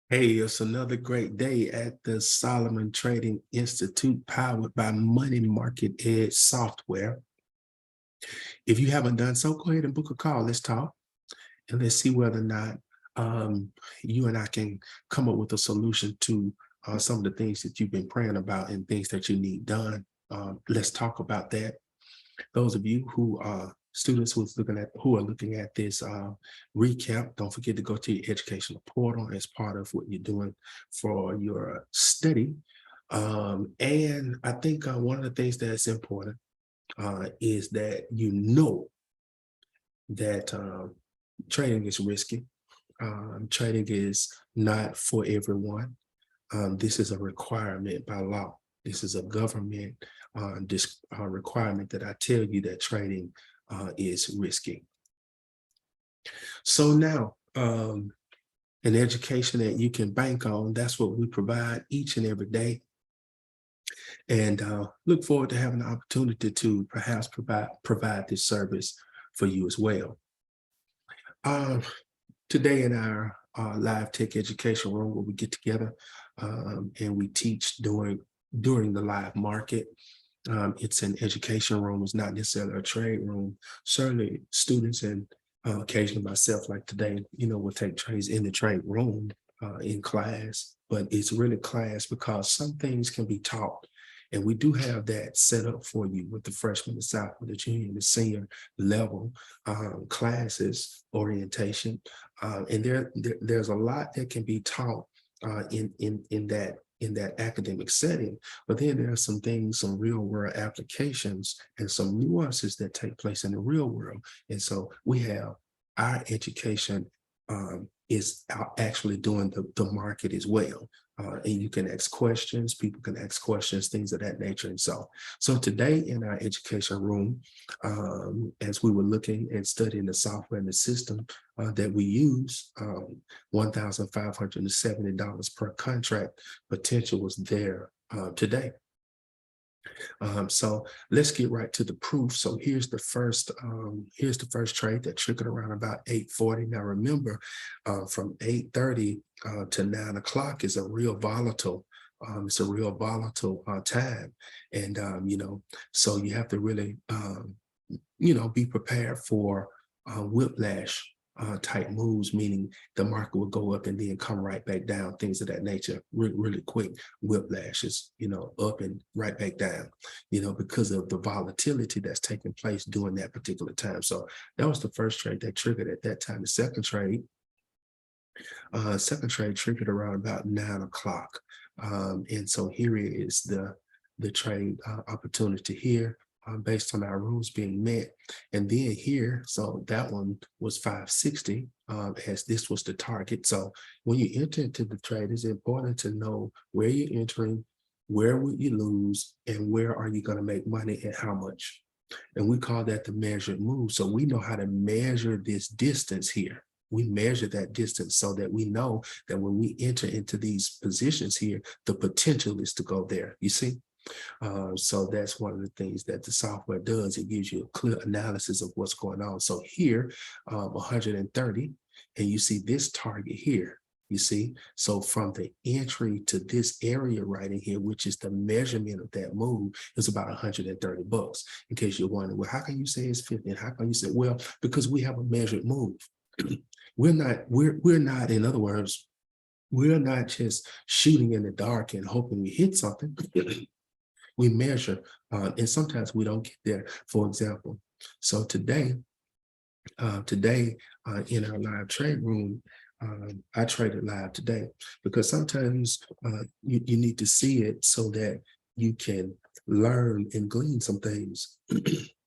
Hey, it's another great day at the Solomon Trading Institute, powered by Money Market Edge software. If you haven't done so, go ahead and book a call. Let's talk and let's see whether or not um, you and I can come up with a solution to some of the things that you've been praying about and things that you need done. Let's talk about that. Those of you who are students who are looking at this recap, don't forget to go to your educational portal as part of what you're doing for your study. And I think one of the things that's important is that you know that trading is risky. Trading is not for everyone. This is a requirement by law. This is a government requirement that I tell you that trading is risky. So now, an education that you can bank on, that's what we provide each and every day. And look forward to having the opportunity to perhaps provide this service for you as well. Um, Today in our live tech education room where we get together and we teach during the live market. It's an education room. It's not necessarily a trade room. Certainly students and occasionally myself like today, will take trades in the trade room in class, but it's really class because some things can be taught. And we do have that set up for you with the freshman, the sophomore, the junior, the senior level classes, orientation. And there's a lot that can be taught in that academic setting, but then there are some things, some real world applications and some nuances that take place in the real world. And so we have our education is actually doing the market as well. And you can ask questions, people can ask questions, things of that nature. And so today in our education room, as we were looking and studying the software and the system that we use, $1,570 per contract potential was there today. So let's get right to the proof. So here's the first trade that triggered around about 8:40. Now remember, from 8:30 to 9 o'clock is a real volatile. It's a real volatile time, and so you have to really be prepared for whiplash type moves, meaning the market will go up and then come right back down, things of that nature, really quick whiplashes, up and right back down, because of the volatility that's taking place during that particular time. So that was the first trade that triggered at that time. The second trade triggered around about 9 o'clock. And so here is the trade opportunity here based on our rules being met. And then here, so that one was 560 as this was the target. So when you enter into the trade, it's important to know where you're entering, where would you lose, and where are you going to make money and how much. And we call that the measured move. So we know how to measure this distance here. We measure that distance so that we know that when we enter into these positions here, the potential is to go there. You see? So that's one of the things that the software does. It gives you a clear analysis of what's going on. So here, 130, and you see this target here. You see, so from the entry to this area right in here, which is the measurement of that move, is about $130. In case you're wondering, well, how can you say it's 50? And how can you say, well, because we have a measured move. we're not, in other words, we're not just shooting in the dark and hoping we hit something. We measure, and sometimes we don't get there. For example, so today in our live trade room, I traded live today because sometimes you need to see it so that you can learn and glean some things.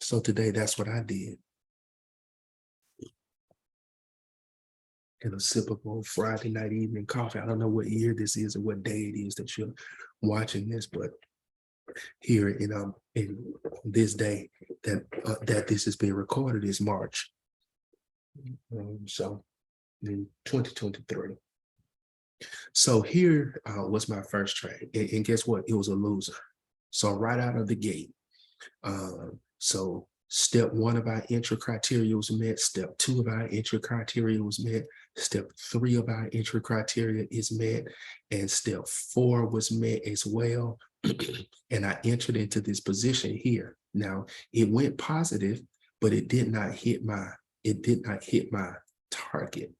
So today, that's what I did. And a sip of old Friday night evening coffee. I don't know what year this is or what day it is that you're watching this, but here in this day that this is being recorded is March. So in 2023. So here was my first trade, and guess what? It was a loser. So right out of the gate. So Step 1 of our entry criteria was met. Step 2 of our entry criteria was met. Step 3 of our entry criteria is met. And step 4 was met as well. And I entered into this position here. Now it went positive, but it did not hit my target,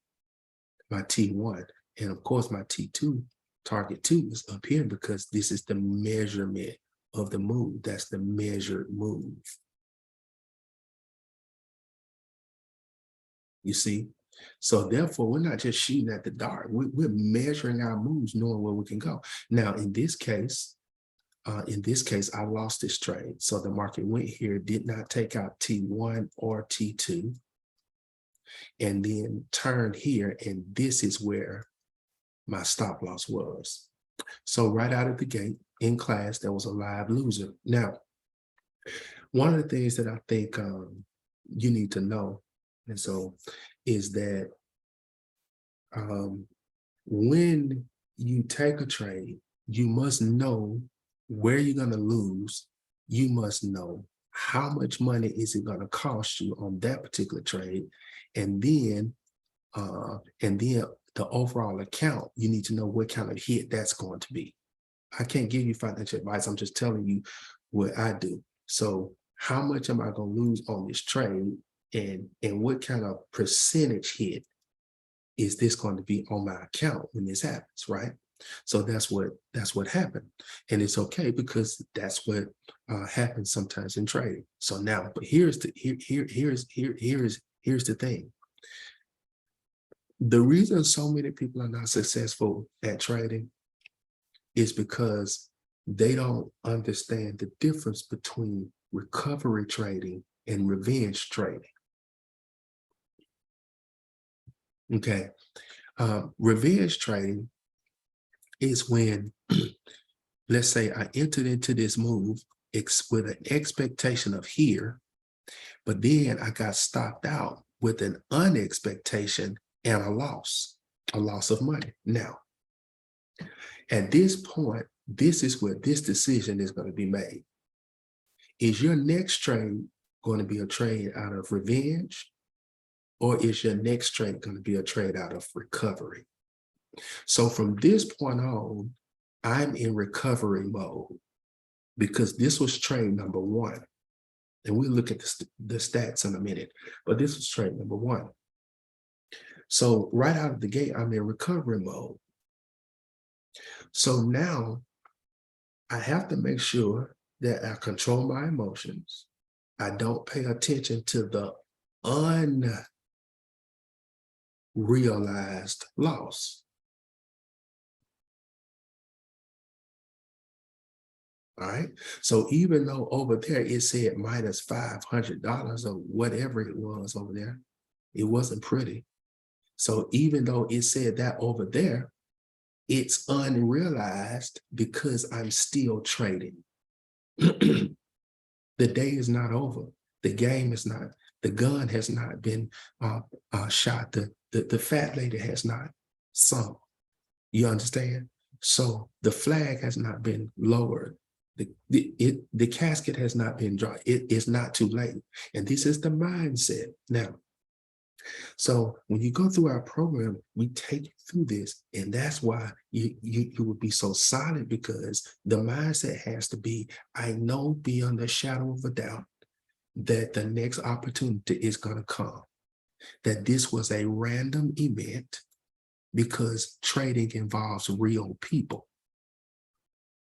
my T1. And of course, my T2, target 2 is up here because this is the measurement of the move. That's the measured move. You see? So therefore, we're not just shooting at the dark. We're measuring our moves, knowing where we can go. Now, in this case, I lost this trade. So the market went here, did not take out T1 or T2, and then turned here. And this is where my stop loss was. So right out of the gate in class, there was a live loser. Now, one of the things that I think you need to know, and so is that when you take a trade, you must know where you're going to lose. You must know how much money is it going to cost you on that particular trade, and then the overall account. You need to know what kind of hit that's going to be. I can't give you financial advice. I'm just telling you what I do. So how much am I going to lose on this trade, and what kind of percentage hit is this going to be on my account when this happens, right? So that's what happened, and it's okay because that's what happens sometimes in trading. So now, but here's the thing. The reason so many people are not successful at trading is because they don't understand the difference between recovery trading and revenge trading. Okay, revenge trading is when, let's say I entered into this move with an expectation of here, but then I got stopped out with an unexpectation and a loss of money. Now, at this point, this is where this decision is going to be made. Is your next trade going to be a trade out of revenge, or is your next trade going to be a trade out of recovery? So from this point on, I'm in recovery mode because this was trade number 1. And we'll look at the stats in a minute, but this was trade number 1. So right out of the gate, I'm in recovery mode. So now I have to make sure that I control my emotions. I don't pay attention to the unrealized loss. All right. So even though over there it said minus $500 or whatever it was over there, it wasn't pretty. So even though it said that over there, it's unrealized because I'm still trading. The day is not over. The game is not, the gun has not been shot. The fat lady has not sunk. You understand? So the flag has not been lowered. The casket has not been drawn. It is not too late. And this is the mindset. Now, so when you go through our program, we take you through this, and that's why you would be so solid, because the mindset has to be, I know beyond a shadow of a doubt that the next opportunity is going to come, that this was a random event because trading involves real people.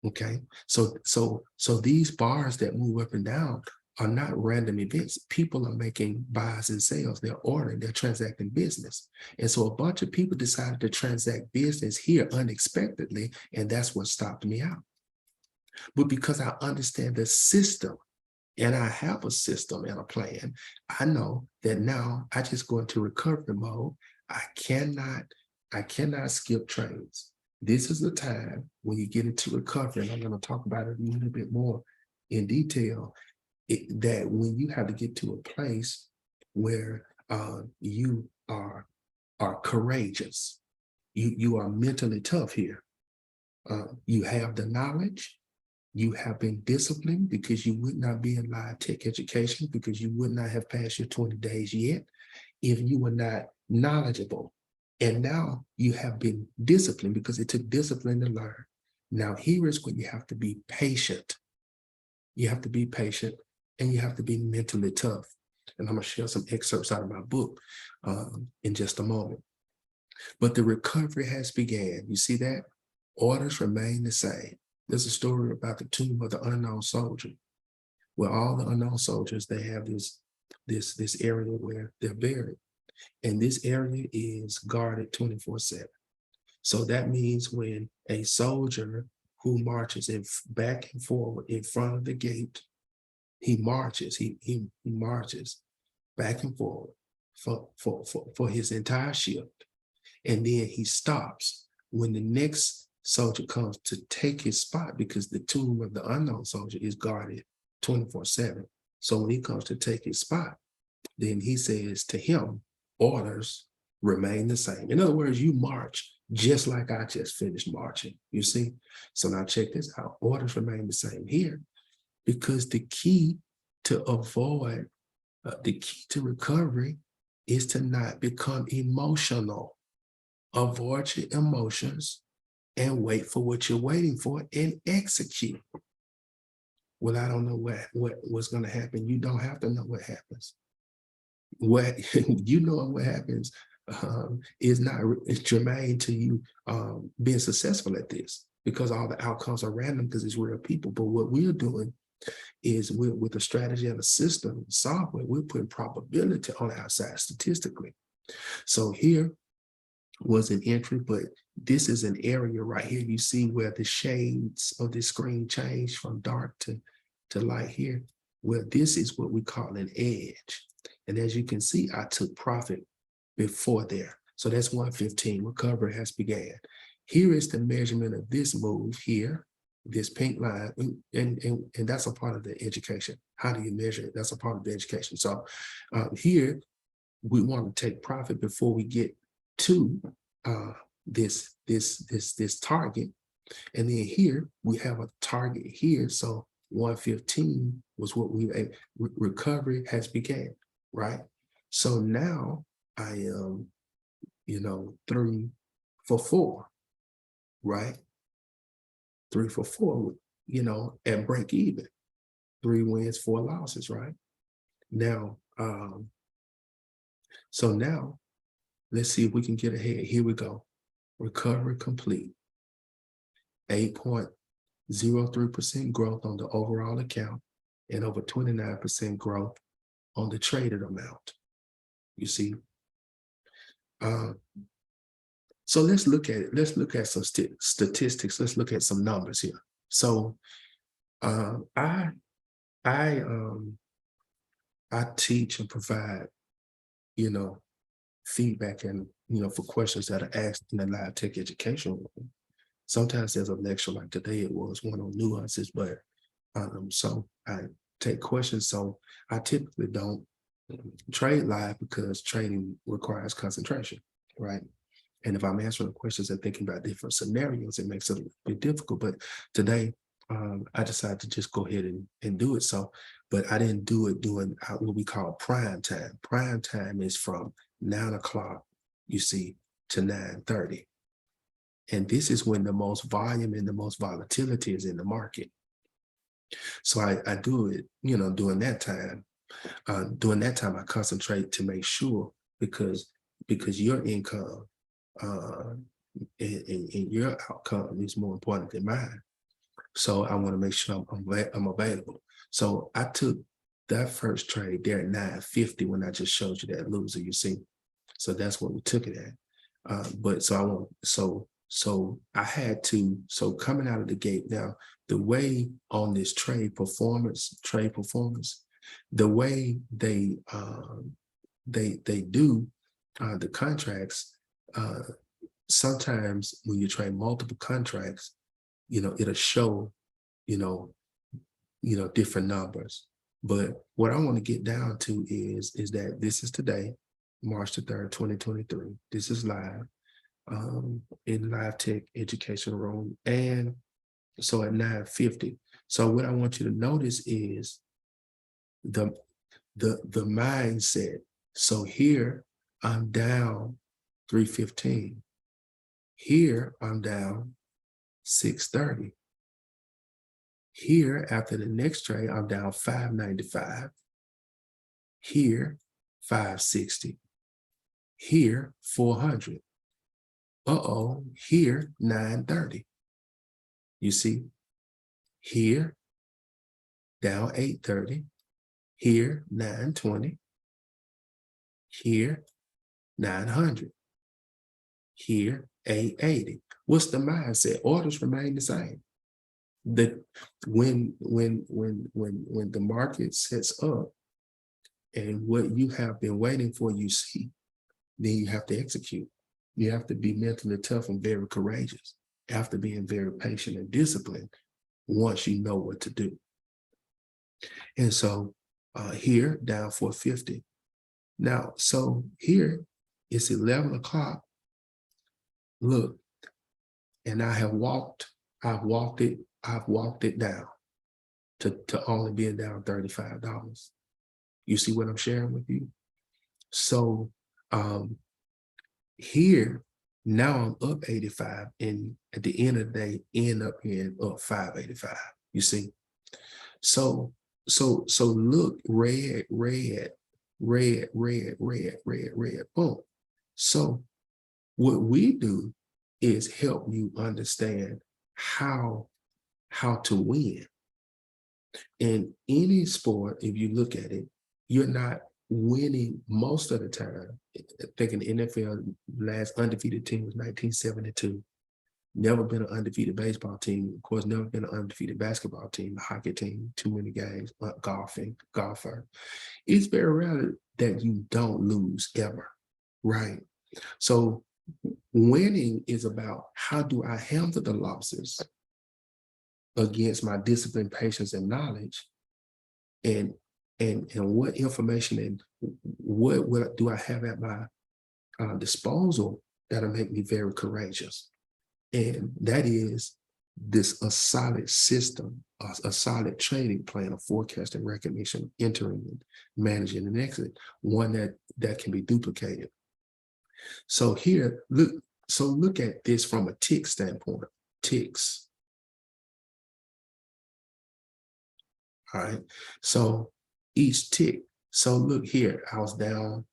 Okay, so these bars that move up and down are not random events. People are making buys and sales. They're ordering, they're transacting business. And so a bunch of people decided to transact business here unexpectedly, and that's what stopped me out. But because I understand the system, and I have a system and a plan, I know that now I just go into recovery mode. I cannot skip trades. This is the time when you get into recovery, and I'm going to talk about it a little bit more in detail, that when you have to get to a place where you are courageous, you are mentally tough here. You have the knowledge, You have been disciplined because you would not be in live tech education, because you would not have passed your 20 days yet if you were not knowledgeable. And now you have been disciplined because it took discipline to learn. Now here is where you have to be patient. You have to be patient and you have to be mentally tough. And I'm going to share some excerpts out of my book in just a moment. But the recovery has began. You see that? Orders remain the same. There's a story about the tomb of the unknown soldier, where all the unknown soldiers, they have this area where they're buried. And this area is guarded 24/7. So that means when a soldier who marches back and forward in front of the gate, he marches back and forward for his entire shift. And then he stops when the next soldier comes to take his spot, because the tomb of the unknown soldier is guarded 24/7. So when he comes to take his spot, then he says to him, orders remain the same. In other words, you march just like I just finished marching, you see? So now check this out. Orders remain the same here, because the key to avoid, the key to recovery is to not become emotional. Avoid your emotions and wait for what you're waiting for and execute. Well, I don't know what's going to happen. You don't have to know what happens. What you know what happens is not germane to you being successful at this, because all the outcomes are random because it's real people. But what we're doing is with a strategy and a system software, we're putting probability on our side statistically. So here was an entry, but this is an area right here. You see where the shades of the screen change from dark to light here. Well, this is what we call an edge. And as you can see, I took profit before there. So that's 115. Recovery has began. Here is the measurement of this move here, this pink line, and that's a part of the education. How do you measure it? That's a part of the education. So here we want to take profit before we get to this target. And then here we have a target here. So 115 was what recovery has began, right? So now I am, 3 for 4, right? 3 for 4, at break even. 3 wins, 4 losses, right? Now, so now let's see if we can get ahead. Here we go. Recovery complete. 8.03% growth on the overall account and over 29% growth on the traded amount. You see? So let's look at it. Let's look at some statistics. Let's look at some numbers here. So I teach and provide, feedback and, for questions that are asked in the live tech education room. Sometimes there's a lecture like today, it was one on nuances, but so I take questions. So I typically don't trade live because trading requires concentration, right? And if I'm answering questions and thinking about different scenarios, it makes it a bit difficult. But today, I decided to just go ahead and do it. So, but I didn't do it during what we call prime time. Prime time is from 9 o'clock, you see, to 9:30. And this is when the most volume and the most volatility is in the market. So I do it, during that time. During that time, I concentrate to make sure, because your income and your outcome is more important than mine. So I want to make sure I'm available. So I took that first trade there at 950 when I just showed you that loser, you see. So that's what we took it at. But so I had to, so coming out of the gate now, the way on this trade performance, the way they do the contracts, sometimes when you trade multiple contracts, it'll show, different numbers. But what I want to get down to is that this is today, March the 3rd, 2023. This is live in live tech education room. And so at 9:50, So what I want you to notice is the mindset. So here I'm down 315. Here I'm down 630. Here after the next trade, I'm down 595. Here 560. Here 400. Here 930. You see, here down 830. Here 920. Here 900. Here 880. What's the mindset? Orders remain the same. That when the market sets up and what you have been waiting for, you see, then you have to execute. You have to be mentally tough and very courageous after being very patient and disciplined once you know what to do. And so here down 450. Now, so here it's 11 o'clock. Look, and I've walked it down to only being down $35. You see what I'm sharing with you? So here, now I'm up 85, and at the end of the day, end up being up 585. You see? So look, red, boom. So what we do is help you understand how to win. In any sport, if you look at it, you're not winning most of the time. I think in the NFL, last undefeated team was 1972. Never been an undefeated baseball team. Of course, never been an undefeated basketball team, a hockey team, too many games, golfer. It's very rare that you don't lose ever, right? So winning is about how do I handle the losses against my discipline, patience, and knowledge, and what information and what do I have at my disposal that'll make me very courageous. And that is a solid system, a solid training plan of forecasting, recognition, entering, and managing, and exit, one that can be duplicated. So here, look at this from a tick standpoint. Ticks. All right. So each tick. So look here, I was down,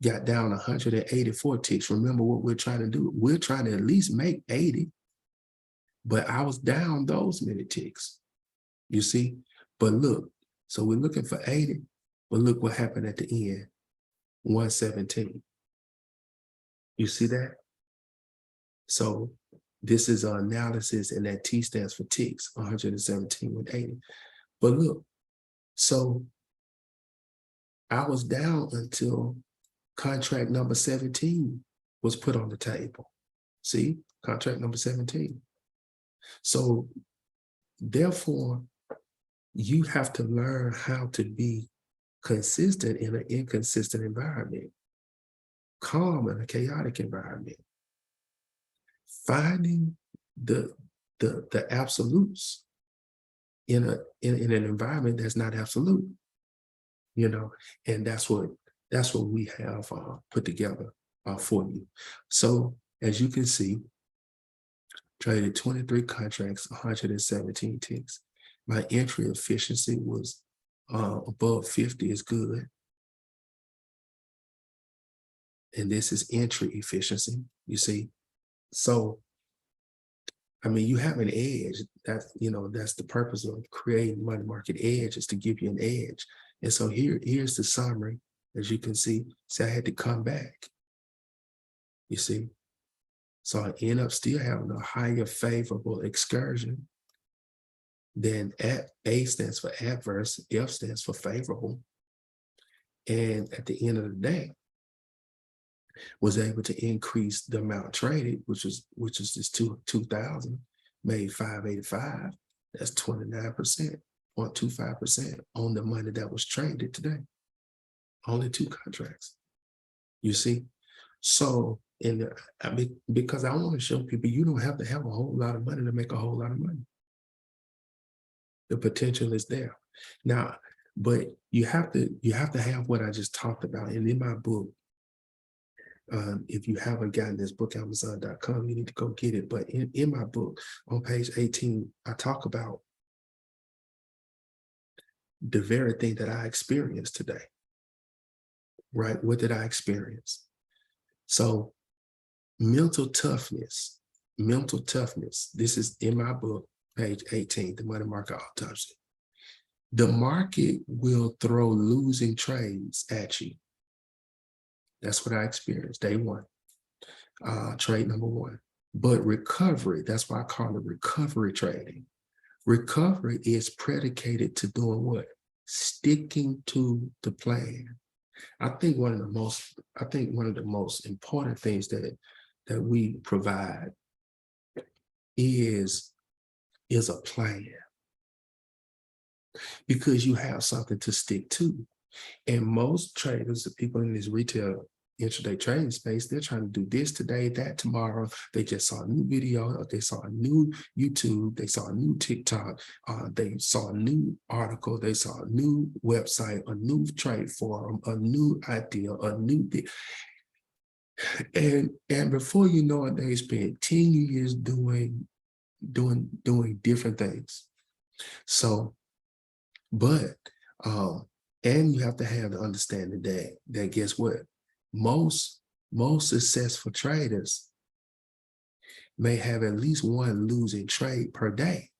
got down 184 ticks. Remember what we're trying to do? We're trying to at least make 80, but I was down those many ticks, you see? But look, so we're looking for 80, but look what happened at the end, 117. You see that? So this is an analysis, and that T stands for ticks, 117 with 80. But look, so I was down until contract number 17 was put on the table. See, contract number 17. So therefore, you have to learn how to be consistent in an inconsistent environment, calm in a chaotic environment, finding the absolutes in an environment that's not absolute, you know, and that's what we have put together for you. So as you can see, traded 23 contracts, 117 ticks. My entry efficiency was above 50 is good. And this is entry efficiency, you see. So, I mean, you have an edge. That's the purpose of creating money market edge, is to give you an edge. And so here's the summary. As you can see, I had to come back, you see. So I end up still having a higher favorable excursion than A stands for adverse, F stands for favorable. And at the end of the day, was able to increase the amount traded, which is just 2,000, made 585. That's 29%, 0.25% on the money that was traded today. Only 2 contracts, you see. So because I want to show people you don't have to have a whole lot of money to make a whole lot of money. The potential is there. Now, but you have to have what I just talked about. And in my book, if you haven't gotten this book, Amazon.com, you need to go get it. But in my book, on page 18, I talk about the very thing that I experienced today. Right? What did I experience? So mental toughness, this is in my book, page 18, The Money Market Autopsy. The market will throw losing trades at you. That's what I experienced day one, trade number one. But recovery, that's why I call it recovery trading. Recovery is predicated to doing what? Sticking to the plan. I think one of the most important things that we provide is a plan, because you have something to stick to. And most traders, the people in this retail intraday trading space, they're trying to do this today, that tomorrow. They just saw a new video, they saw a new YouTube, they saw a new TikTok, they saw a new article, they saw a new website, a new trade forum, a new idea, a new thing. And before you know it, they spent 10 years doing different things. So, but and you have to have the understanding that guess what? Most successful traders may have at least one losing trade per day.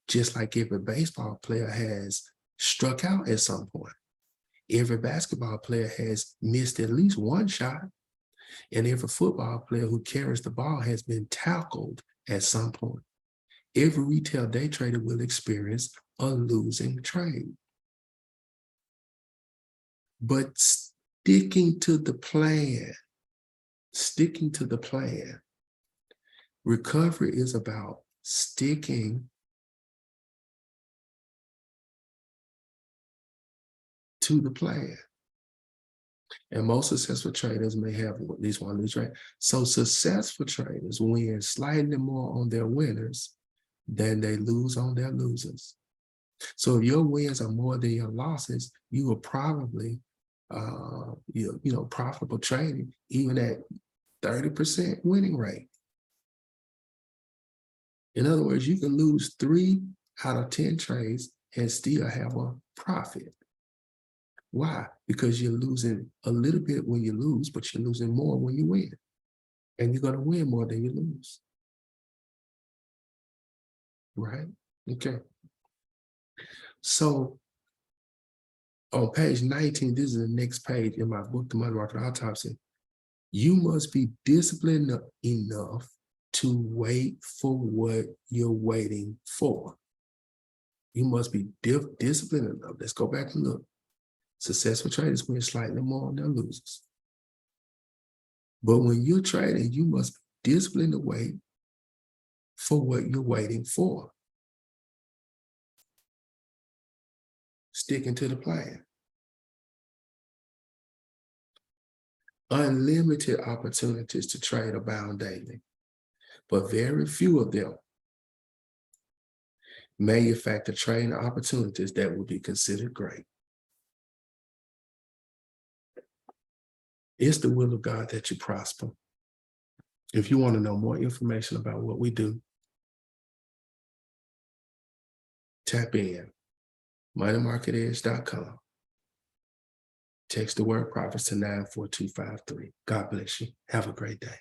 Just like every baseball player has struck out at some point. Every basketball player has missed at least one shot. And every football player who carries the ball has been tackled at some point. Every retail day trader will experience a losing trade. But sticking to the plan, recovery is about sticking to the plan. And most successful traders may have at least one losing trade. So successful traders win slightly more on their winners than they lose on their losers. So if your wins are more than your losses, you are probably profitable trading, even at 30% winning rate. In other words, you can lose 3 out of 10 trades and still have a profit. Why? Because you're losing a little bit when you lose, but you're losing more when you win. And you're going to win more than you lose. Right? Okay. So on page 19, this is the next page in my book, The Money Market Autopsy. You must be disciplined enough to wait for what you're waiting for. You must be disciplined enough. Let's go back and look. Successful traders win slightly more on their losers. But when you're trading, you must be disciplined to wait for what you're waiting for. Sticking to the plan. Unlimited opportunities to trade abound daily, but very few of them manufacture trading opportunities that would be considered great. It's the will of God that you prosper. If you want to know more information about what we do, tap in, moneymarketedge.com. Text the word profits to 94253. God bless you. Have a great day.